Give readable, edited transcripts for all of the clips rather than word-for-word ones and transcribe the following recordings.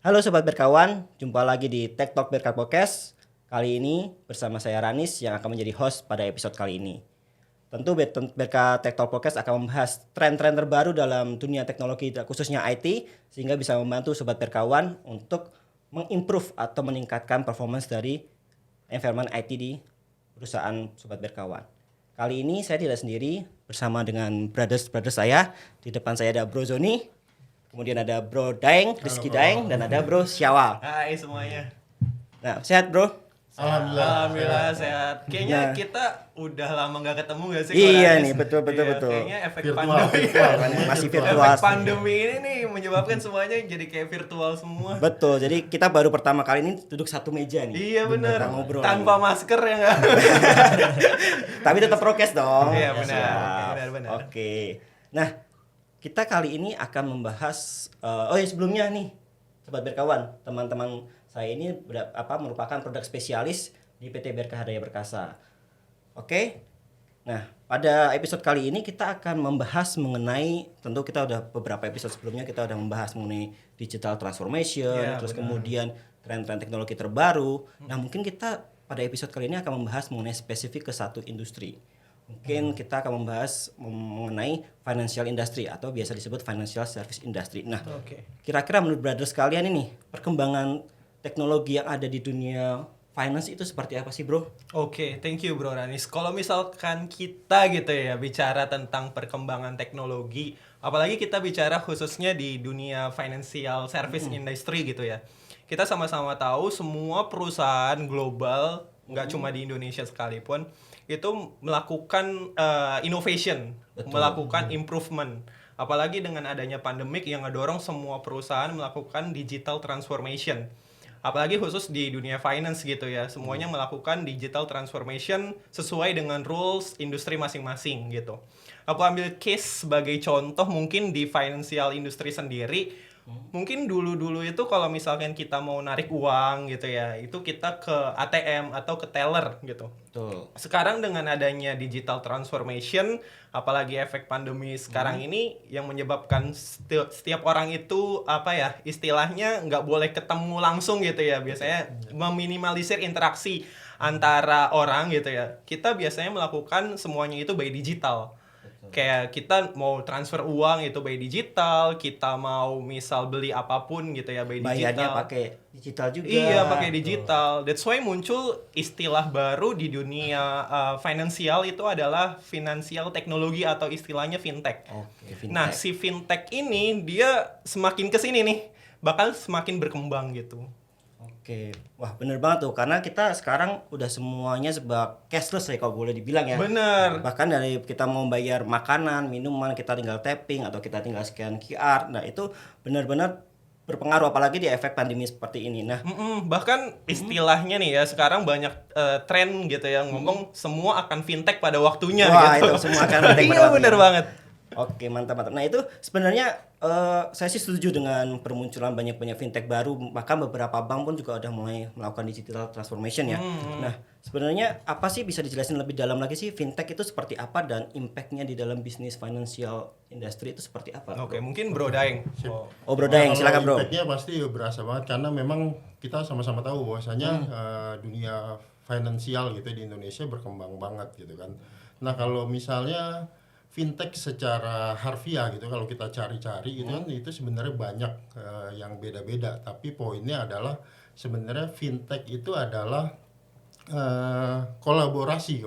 Halo Sobat Berkawan, jumpa lagi di Tech Talk Berka Podcast. Kali ini bersama saya Ranis yang akan menjadi host pada episode kali ini. Tentu Berka Tech Talk Podcast akan membahas tren-tren terbaru dalam dunia teknologi khususnya IT sehingga bisa membantu Sobat Berkawan untuk mengimprove atau meningkatkan performance dari environment IT di perusahaan Sobat Berkawan. Kali ini saya tidak sendiri bersama dengan brothers saya. Di depan saya ada Bro Zoni. Kemudian ada Bro Daeng, Rizky Daeng, dan ada Bro Syawal. Hai semuanya. Nah, sehat bro? Alhamdulillah sehat. Kayaknya Nah. kita udah lama nggak ketemu nggak sih? Iya Ranis? nih, betul. Kayaknya efek Virtual, pandemi. Masih virtual. Efek pandemi ini nih menyebabkan semuanya jadi kayak virtual semua. Betul, jadi kita baru pertama kali ini duduk satu meja nih. Iya bener. Kita ngobrol Tanpa nih. masker ya nggak? Tapi tetap prokes dong. Iya, benar. Siap. Benar. Oke. Nah, kita kali ini akan membahas sebelumnya nih Sobat Berkawan, teman-teman saya ini merupakan produk spesialis di PT Berkah Daya Perkasa. Oke. Nah, pada episode kali ini kita akan membahas mengenai, tentu kita udah beberapa episode sebelumnya kita udah membahas mengenai digital transformation, Ya, terus benar. kemudian tren-tren teknologi terbaru. Nah, mungkin kita pada episode kali ini akan membahas mengenai spesifik ke satu industri. Mungkin kita akan membahas mengenai financial industry atau biasa disebut financial service industry. Nah, Oke. kira-kira menurut brothers kalian ini perkembangan teknologi yang ada di dunia finance itu seperti apa sih, bro? Oke, thank you Bro Ranis. Kalau misalkan kita gitu ya bicara tentang perkembangan teknologi, apalagi kita bicara khususnya di dunia financial service industry gitu ya. Kita sama-sama tahu semua perusahaan global, nggak cuma di Indonesia sekalipun, itu melakukan innovation, Betul. melakukan improvement. Apalagi dengan adanya pandemik yang ngedorong semua perusahaan melakukan digital transformation. Apalagi khusus di dunia finance gitu ya, semuanya melakukan digital transformation sesuai dengan rules industri masing-masing gitu. Aku ambil case sebagai contoh mungkin di financial industry sendiri. Mungkin dulu-dulu itu kalau misalkan kita mau narik uang gitu ya, itu kita ke ATM atau ke teller gitu. Betul. Sekarang dengan adanya digital transformation, apalagi efek pandemi sekarang ini yang menyebabkan setiap orang itu istilahnya nggak boleh ketemu langsung gitu ya, biasanya meminimalisir interaksi antara orang gitu ya. Kita biasanya melakukan semuanya itu by digital. Kayak kita mau transfer uang itu by digital, kita mau misal beli apapun gitu ya by digital. Bayarnya pakai digital juga. Iya, pakai digital. That's why muncul istilah baru di dunia finansial itu adalah financial teknologi atau istilahnya fintech. Oke, fintech. Nah, si fintech ini dia semakin kesini nih, bakal semakin berkembang gitu. Oke, wah bener banget tuh karena kita sekarang udah semuanya sebab cashless ya kalau boleh dibilang ya. Bener. Bahkan dari kita mau bayar makanan, minuman kita tinggal tapping atau kita tinggal scan QR. Nah itu benar-benar berpengaruh apalagi di efek pandemi seperti ini. Nah Bahkan istilahnya nih ya, sekarang banyak tren gitu yang ngomong semua akan fintech pada waktunya wah gitu. itu semua akan fintech pada Iya waktunya. bener banget. Oke mantap. Nah itu sebenarnya saya sih setuju dengan permunculan banyak fintech baru. Bahkan beberapa bank pun juga udah mulai melakukan digital transformation ya. Nah sebenarnya apa sih bisa dijelasin lebih dalam lagi sih fintech itu seperti apa dan impactnya di dalam bisnis financial industry itu seperti apa? Oke, mungkin Bro Daeng. Oh Bro Daeng Kalau silakan bro. Impactnya pasti berasa banget karena memang kita sama-sama tahu bahwasanya dunia finansial gitu di Indonesia berkembang banget gitu kan. Nah kalau misalnya fintech secara harfiah gitu kalau kita cari-cari gitu kan itu sebenarnya banyak yang beda-beda. Tapi poinnya adalah sebenarnya fintech itu adalah kolaborasi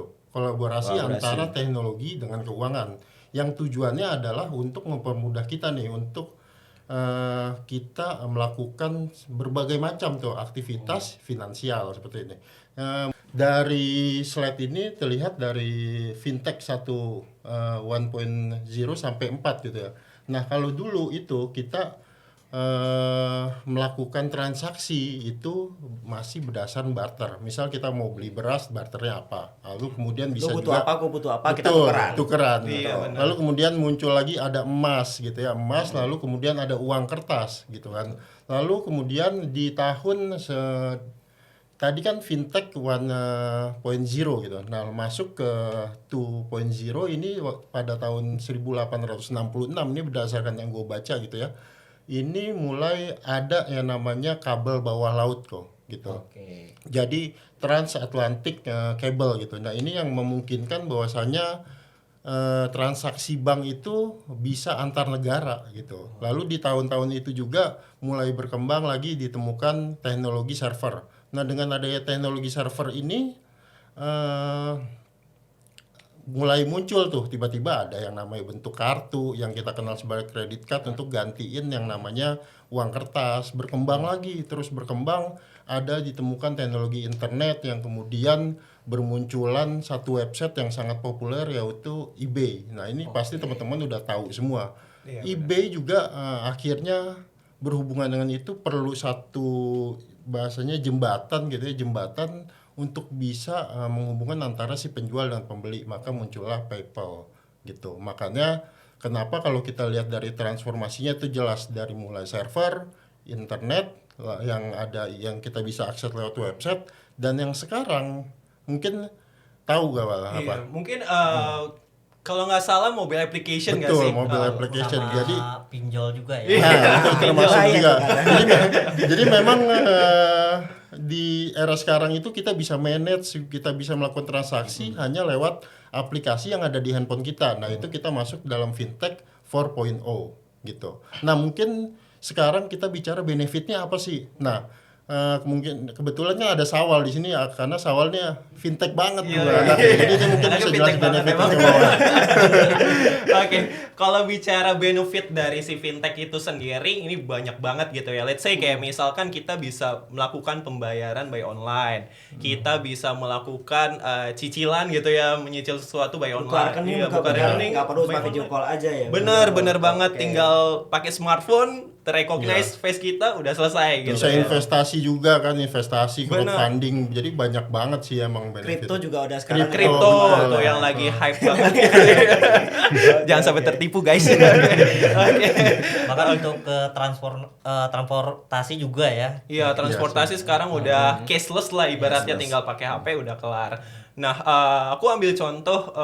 antara teknologi dengan keuangan yang tujuannya adalah untuk mempermudah kita nih untuk kita melakukan berbagai macam tuh aktivitas finansial seperti ini. Dari slide ini terlihat dari fintech 1.0 sampai 4 gitu ya. Nah kalau dulu itu kita melakukan transaksi itu masih berdasarkan barter. Misal kita mau beli beras, barternya apa? Lalu kemudian bisa Lu butuh juga apa, aku butuh apa, kita betul, tukeran. tukeran. Iya, gitu. benar. Lalu kemudian muncul lagi ada emas gitu ya, emas. Lalu kemudian ada uang kertas gitu kan. Lalu kemudian di tahun tadi kan fintech 1.0 gitu. Nah, masuk ke 2.0 ini pada tahun 1866 ini berdasarkan yang gue baca gitu ya. ini mulai ada yang namanya kabel bawah laut kok gitu. Oke. Jadi transatlantic cable gitu. Nah, ini yang memungkinkan bahwasanya transaksi bank itu bisa antar negara gitu. Lalu di tahun-tahun itu juga mulai berkembang lagi ditemukan teknologi server. Nah, dengan adanya teknologi server ini eh, mulai muncul tuh tiba-tiba ada yang namanya bentuk kartu yang kita kenal sebagai credit card untuk gantiin yang namanya uang kertas. Berkembang lagi, terus berkembang, ada ditemukan teknologi internet yang kemudian bermunculan satu website yang sangat populer yaitu eBay. Nah, ini pasti teman-teman udah tahu semua. Iya, eBay juga akhirnya berhubungan dengan itu perlu satu bahasanya jembatan gitu ya, jembatan untuk bisa menghubungkan antara si penjual dan pembeli, maka muncullah PayPal gitu. Makanya kenapa kalau kita lihat dari transformasinya itu jelas dari mulai server, internet yang ada yang kita bisa akses lewat website, dan yang sekarang mungkin tahu gak Wala, apa? Iya, mungkin kalau nggak salah mobile application nggak sih? Betul, mobile application. Sama Jadi pinjol juga ya. nah, itu termasuk Pinjol juga. lain, Jadi memang di era sekarang itu kita bisa manage, kita bisa melakukan transaksi hanya lewat aplikasi yang ada di handphone kita. Nah, itu kita masuk dalam fintech 4.0 gitu. Nah, mungkin sekarang kita bicara benefitnya apa sih? Nah, mungkin kebetulannya ada Sawal di sini ya, karena Sawalnya fintech banget Iya, tuh iya. anaknya. Jadi dia mungkin Anaknya bisa fintech jelas banget benefitnya emang. ke bawah. Oke, kalau bicara benefit dari si fintech itu sendiri, ini banyak banget gitu ya. Let's say kayak misalkan kita bisa melakukan pembayaran by online, kita bisa melakukan cicilan gitu ya, menyicil sesuatu by online. Buka rekening, Iya, buka rekening, nggak perlu by pakai video online. call aja ya. Bener banget, Oke. tinggal pakai smartphone, terrecognize face kita, udah selesai gitu. Bisa ya. investasi juga kan, investasi, Bener. crowdfunding. Jadi banyak banget sih emang benefit. Kripto juga udah sekarang. Kripto betul. tuh yang lagi hype banget. Jangan sampai tertipu guys. Oke. Bahkan untuk ke transportasi juga ya. Iya, transportasi sekarang udah cashless lah ibaratnya, tinggal pakai HP udah kelar. Nah, aku ambil contoh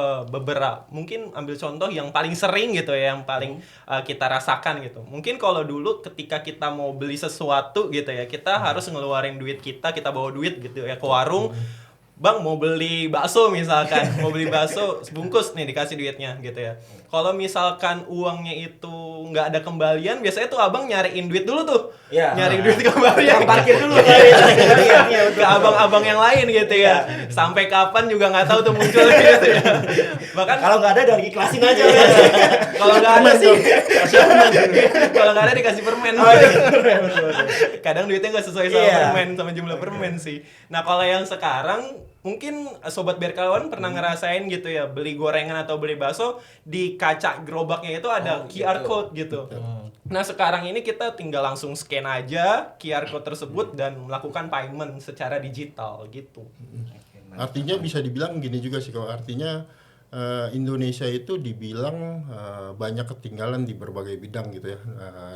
mungkin ambil contoh yang paling sering gitu ya, yang paling kita rasakan gitu. Mungkin kalau dulu ketika kita mau beli sesuatu gitu ya, kita harus ngeluarin duit kita bawa duit gitu ya ke warung. Bang mau beli bakso misalkan, mau beli bakso sebungkus nih dikasih duitnya gitu ya. Kalau misalkan uangnya itu nggak ada kembalian, biasanya tuh abang nyariin duit dulu tuh, Iya. nyari duit kembalian, Yang parkir dulu kali. Iya, ke abang-abang yang lain gitu ya. Sampai kapan juga nggak tahu tuh muncul gitu ya. Bahkan Kalau nggak ada dan ikhlasin aja. kalau nggak ada sih, kalau nggak ada dikasih permen. Kadang duitnya nggak sesuai sama Iya. permen, sama jumlah permen sih. Nah kalau yang sekarang mungkin sobat berkawan pernah ngerasain gitu ya, beli gorengan atau beli bakso, di kaca gerobaknya itu ada QR code gitu. Nah sekarang ini kita tinggal langsung scan aja QR code tersebut dan melakukan payment secara digital gitu. Artinya bisa dibilang gini juga sih, kalau artinya Indonesia itu dibilang banyak ketinggalan di berbagai bidang gitu ya,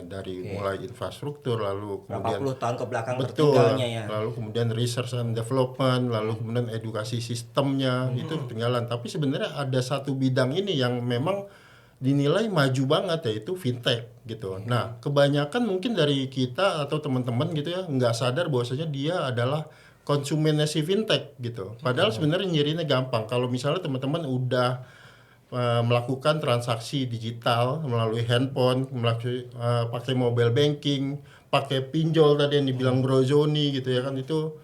dari mulai infrastruktur, lalu Berapa kemudian puluh tahun ke belakang betul, tertinggalnya ya. lalu kemudian research and development, lalu kemudian edukasi sistemnya itu ketinggalan. Tapi sebenarnya ada satu bidang ini yang memang dinilai maju banget, yaitu fintech gitu. Nah, kebanyakan mungkin dari kita atau teman-teman gitu ya nggak sadar bahwasanya dia adalah konsumennya si fintech gitu. Padahal sebenarnya nyirinya gampang. Kalau misalnya teman-teman udah melakukan transaksi digital melalui handphone, pakai mobile banking, pakai pinjol tadi yang dibilang Bro Zoni gitu ya kan, itu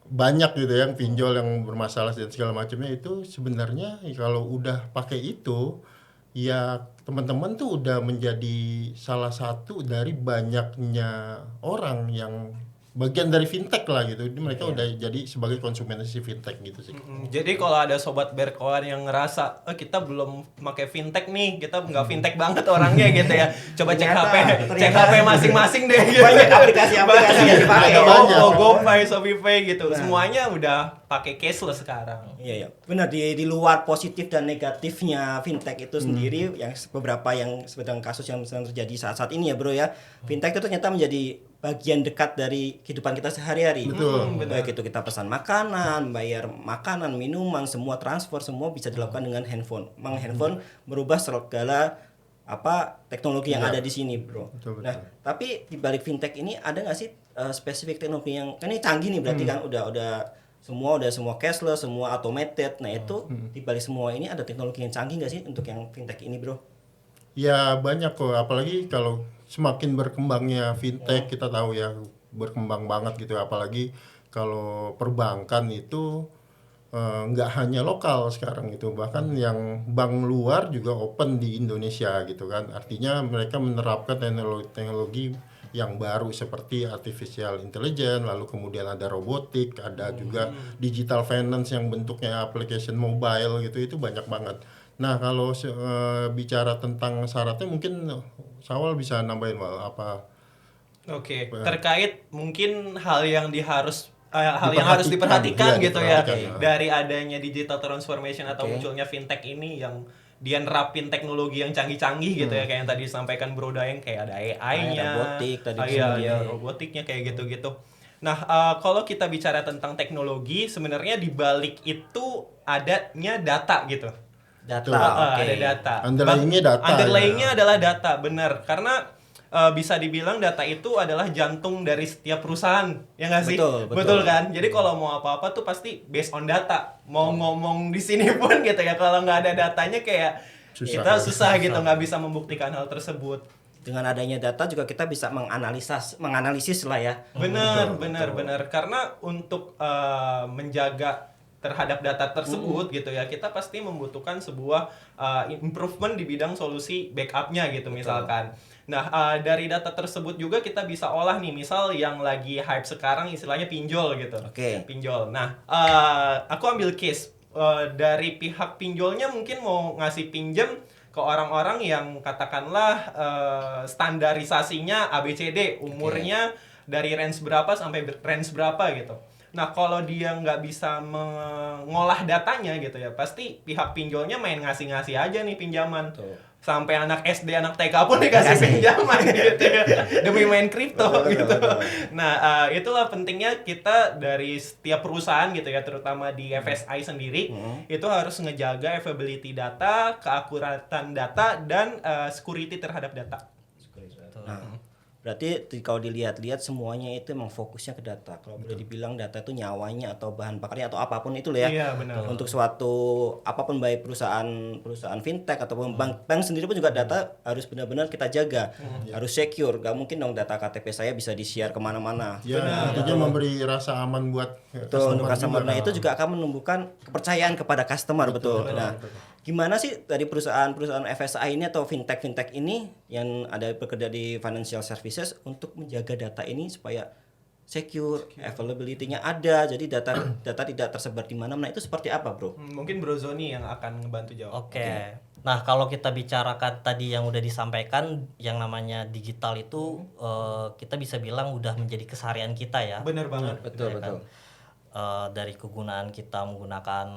banyak gitu yang pinjol yang bermasalah dan segala macamnya. Itu sebenarnya kalau udah pakai itu ya teman-teman tuh udah menjadi salah satu dari banyaknya orang yang bagian dari fintech lah gitu. Jadi mereka udah jadi sebagai konsumen si fintech gitu sih. Jadi kalau ada sobat berkawan yang ngerasa kita belum pakai fintech nih, kita nggak fintech banget orangnya gitu ya, coba cek Ternyata. HP masing-masing deh gitu. Banyak aplikasi-aplikasi yang dipakai. Ada banyak. GoPay, Shopee gitu, Nah. semuanya udah pakai cashless sekarang. Iya, benar, di luar positif dan negatifnya fintech itu sendiri, yang beberapa yang sedang kasus yang sedang terjadi saat ini ya bro ya, fintech itu ternyata menjadi bagian dekat dari kehidupan kita sehari-hari. Betul. Baik itu kita pesan makanan, bayar makanan, minuman, semua transfer semua bisa dilakukan dengan handphone. Memang handphone merubah segala teknologi yang Iya. ada di sini, Bro. Betul, Nah, tapi di balik fintech ini ada nggak sih spesifik teknologi yang kan ini canggih nih berarti kan udah semua cashless, semua automated. Nah, itu di balik semua ini ada teknologi yang canggih nggak sih untuk yang fintech ini, Bro? Ya banyak kok, apalagi kalau semakin berkembangnya fintech kita tahu ya berkembang banget gitu, apalagi kalau perbankan itu nggak hanya lokal sekarang itu, bahkan yang bank luar juga open di Indonesia gitu kan, artinya mereka menerapkan teknologi yang baru seperti artificial intelligence, lalu kemudian ada robotik, ada juga digital finance yang bentuknya application mobile gitu, itu banyak banget. Nah, kalau bicara tentang syaratnya mungkin Sawal bisa nambahin apa Oke, terkait mungkin hal yang harus diperhatikan iya, gitu ya diperhatikan, ya. dari adanya digital transformation atau Oke. munculnya fintech ini yang dia nerapin teknologi yang canggih-canggih gitu ya, kayak yang tadi disampaikan Bro Daeng, kayak ada AI-nya, robotik tadi iya, disebut, iya, ya. robotiknya kayak gitu-gitu. Nah, kalau kita bicara tentang teknologi, sebenarnya di balik itu adanya data gitu. Data. Oke. Ada data. Underlying-nya data, Underlying-nya ya. adalah data, benar. Karena bisa dibilang data itu adalah jantung dari setiap perusahaan, ya nggak sih? Betul. kan? Jadi kalau mau apa-apa tuh pasti based on data. Mau ngomong di sini pun gitu ya, kalau nggak ada datanya kayak kita susah gitu, nggak bisa membuktikan hal tersebut. Dengan adanya data juga kita bisa menganalisis lah ya. Benar. Karena untuk menjaga terhadap data tersebut gitu ya, kita pasti membutuhkan sebuah improvement di bidang solusi backupnya gitu misalkan. Nah, dari data tersebut juga kita bisa olah nih, misal yang lagi hype sekarang istilahnya pinjol gitu. Oke. Pinjol. Nah, aku ambil case dari pihak pinjolnya mungkin mau ngasih pinjam ke orang-orang yang katakanlah standarisasinya ABCD, umurnya dari range berapa sampai range berapa gitu. Nah, kalau dia nggak bisa mengolah datanya gitu ya, pasti pihak pinjolnya main ngasih-ngasih aja nih pinjaman. Sampai anak SD, anak TK pun dikasih pinjaman gitu ya, demi main kripto gitu. Nah, itulah pentingnya kita dari setiap perusahaan gitu ya, terutama di FSI sendiri, itu harus ngejaga availability data, keakuratan data, dan security terhadap data. Nah, berarti kalau dilihat-lihat semuanya itu emang fokusnya ke data. Kalau boleh dibilang data itu nyawanya atau bahan bakarnya atau apapun itu lah ya. Iya, benar. Untuk suatu apapun, baik perusahaan fintech ataupun bank sendiri pun juga data harus benar-benar kita jaga. Harus secure. Gak mungkin dong data KTP saya bisa di-share kemana-mana. Ya, tentunya memberi rasa aman buat Betul, untuk customer. juga. Nah, itu juga akan menumbuhkan kepercayaan kepada customer, betul. Nah, gimana sih dari perusahaan FSI ini atau fintech ini yang ada bekerja di financial services untuk menjaga data ini supaya secure, availability-nya ada, jadi data tidak tersebar di mana-mana, itu seperti apa, Bro? Mungkin Bro Zoni yang akan ngebantu jawab. Oke. Nah, kalau kita bicarakan tadi yang udah disampaikan, yang namanya digital itu kita bisa bilang udah menjadi keseharian kita ya. Bener banget. Betul. Dari kegunaan kita menggunakan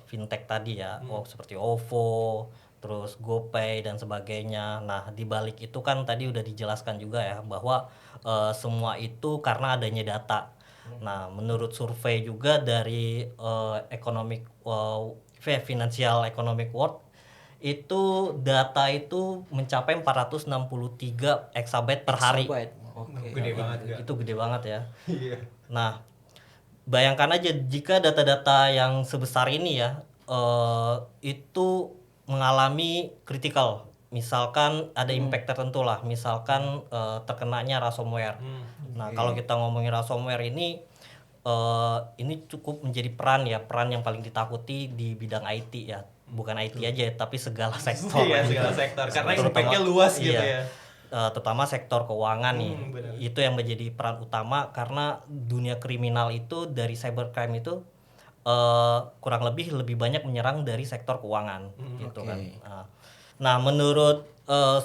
fintech tadi ya, seperti OVO, terus GoPay dan sebagainya. Nah, di balik itu kan tadi udah dijelaskan juga ya bahwa semua itu karena adanya data. Nah, menurut survei juga dari Financial Economic World, itu data itu mencapai 463 exabyte per hari. Gede banget ya. Itu gede banget ya. Iya. Nah, bayangkan aja jika data-data yang sebesar ini ya itu mengalami critical. Misalkan ada impact tertentu lah, misalkan terkenanya ransomware. Nah, kalau kita ngomongin ransomware ini cukup menjadi peran yang paling ditakuti di bidang IT ya. Bukan IT aja tapi segala sektor. Iya, segala sektor. Karena Terutama- impact-nya luas gitu iya. ya. Terutama sektor keuangan nih, Benar. itu yang menjadi peran utama karena dunia kriminal itu dari cybercrime itu kurang lebih banyak menyerang dari sektor keuangan gitu kan. Nah, menurut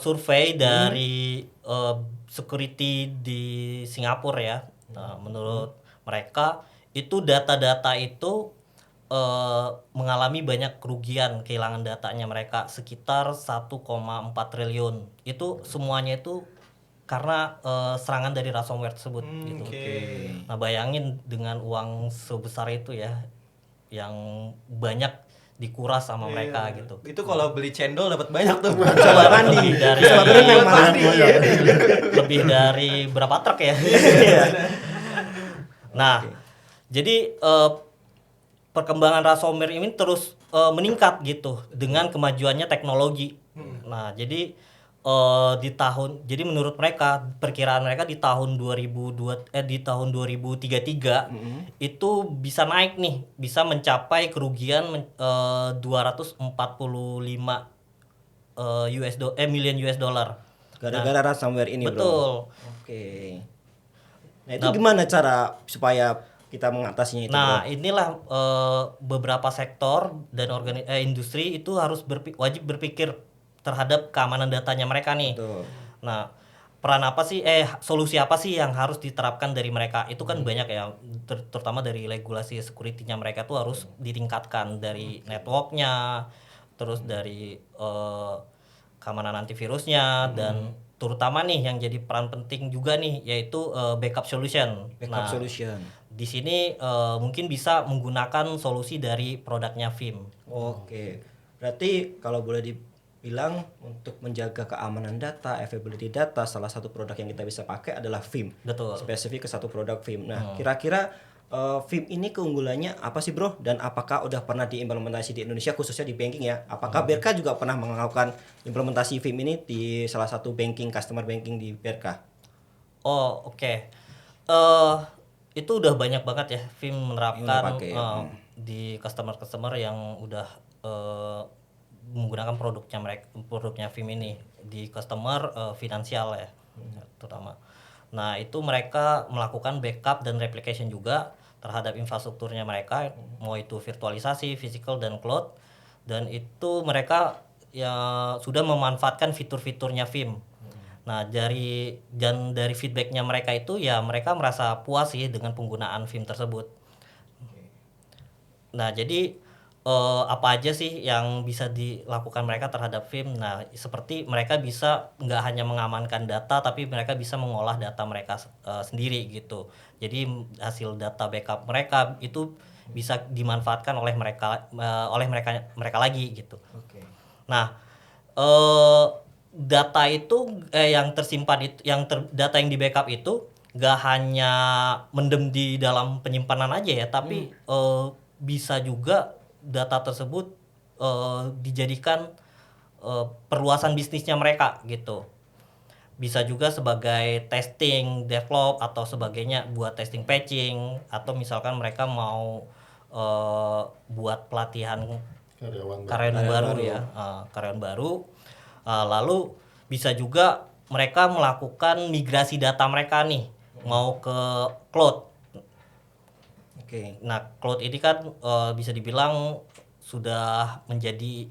survei dari security di Singapura ya, menurut mereka itu data-data itu mengalami banyak kerugian, kehilangan datanya mereka sekitar 1,4 triliun. Itu semuanya itu karena serangan dari ransomware tersebut gitu. Nah, bayangin dengan uang sebesar itu ya, yang banyak dikuras sama mereka Iya. gitu. Itu kalau beli cendol dapat banyak tuh. Coba mandi. Lebih dari Coba berenang malah. Mandi, ya. lebih dari berapa truk ya. Nah, jadi perkembangan ransomware ini terus meningkat gitu dengan kemajuannya teknologi. Nah, jadi jadi menurut mereka, perkiraan mereka di tahun 2033 itu bisa naik nih, bisa mencapai kerugian 245 million US dollar. Gara-gara ransomware ini, Bro. Betul. Oke. Nah, itu gimana cara supaya kita mengatasinya itu, Nah, Bro? inilah beberapa sektor dan industri itu harus wajib berpikir terhadap keamanan datanya mereka nih. Betul. Nah, solusi apa sih yang harus diterapkan dari mereka? Itu kan banyak ya, terutama dari regulasi security-nya mereka tuh harus ditingkatkan dari networknya, terus dari keamanan antivirusnya, dan terutama nih yang jadi peran penting juga nih yaitu backup solution. Backup solution. Di sini mungkin bisa menggunakan solusi dari produknya Veeam. Oke. Berarti kalau boleh dibilang untuk menjaga keamanan data, availability data, salah satu produk yang kita bisa pakai adalah Veeam. Betul. Spesifik ke satu produk Veeam. Nah, kira-kira Veeam ini keunggulannya apa sih, Bro? Dan apakah udah pernah diimplementasi di Indonesia khususnya di banking ya? Apakah BRK juga pernah melakukan implementasi Veeam ini di salah satu banking, customer banking di BRK? Oh, oke. Itu udah banyak banget ya Veeam menerapkan Yang udah pakai, ya. di customer yang udah menggunakan produknya Veeam ini di customer finansial ya, terutama. Nah, itu mereka melakukan backup dan replication juga terhadap infrastrukturnya mereka, mau itu virtualisasi, physical dan cloud. Dan itu mereka ya sudah memanfaatkan fitur-fiturnya Veeam. Nah, dari feedbacknya mereka itu ya mereka merasa puas sih dengan penggunaan Veeam tersebut. Nah, jadi apa aja sih yang bisa dilakukan mereka terhadap Veeam? Nah, seperti mereka bisa nggak hanya mengamankan data, tapi mereka bisa mengolah data mereka sendiri gitu. Jadi hasil data backup mereka itu bisa dimanfaatkan oleh mereka lagi gitu. Oke. Nah, data itu yang tersimpan itu, data yang di backup itu nggak hanya mendem di dalam penyimpanan aja ya, tapi bisa juga data tersebut dijadikan perluasan bisnisnya mereka gitu. Bisa juga sebagai testing, develop atau sebagainya buat testing patching, atau misalkan mereka mau buat pelatihan karyawan baru ya, karyawan baru. Lalu bisa juga mereka melakukan migrasi data mereka nih mau ke cloud. Oke. Nah, cloud ini kan bisa dibilang sudah menjadi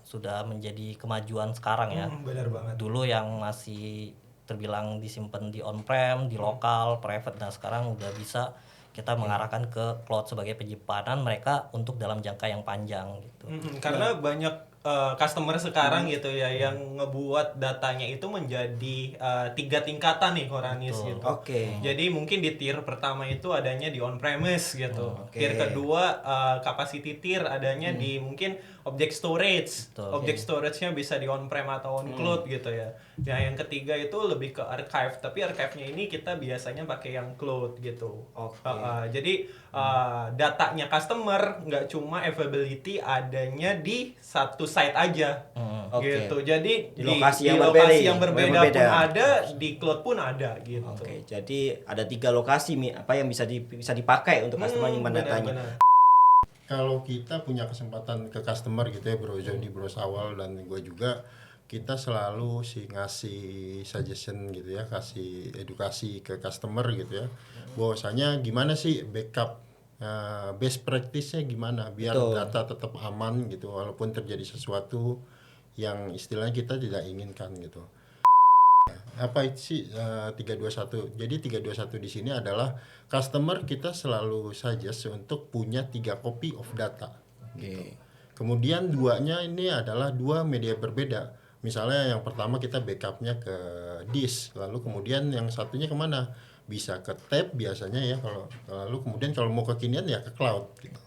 sudah menjadi kemajuan sekarang ya. Benar banget. Dulu yang masih terbilang disimpan di on-prem, di lokal, private, dan sekarang udah bisa kita mengarahkan ke cloud sebagai penyimpanan mereka untuk dalam jangka yang panjang gitu. Karena banyak customer sekarang gitu ya yang ngebuat datanya itu menjadi 3 tingkatan nih Koranis gitu. Oke. Jadi mungkin di tier pertama itu adanya di on premise gitu. Oke. Tier kedua capacity tier adanya di mungkin object storage. Betul. Object storage-nya bisa di on prem atau on cloud gitu ya. Nah, yang ketiga itu lebih ke archive, tapi archive-nya ini kita biasanya pakai yang cloud gitu. Oke. Jadi datanya customer nggak cuma availability adanya di satu site aja, Oke. gitu. Jadi Di lokasi yang lokasi berbeda, yang berbeda pun ada, di cloud pun ada, gitu. Oke, jadi ada 3 lokasi yang bisa dipakai untuk customer nyimpan datanya. Benar-benar. Kalau kita punya kesempatan ke customer gitu ya Bro Jody, Bro Sawal dan gue juga, kita selalu ngasih suggestion gitu ya, kasih edukasi ke customer gitu ya, bahwasanya gimana sih backup, best practice-nya gimana biar Betul. data tetap aman gitu walaupun terjadi sesuatu yang istilahnya kita tidak inginkan gitu. Apa itu sih 321? Jadi 321 di sini adalah customer kita selalu suggest untuk punya 3 copy of data. Oke. Kemudian duanya ini adalah 2 media berbeda. Misalnya yang pertama kita backupnya ke disk, lalu kemudian yang satunya kemana? Bisa ke tab biasanya ya, lalu kemudian kalau mau kekinian ya ke cloud gitu.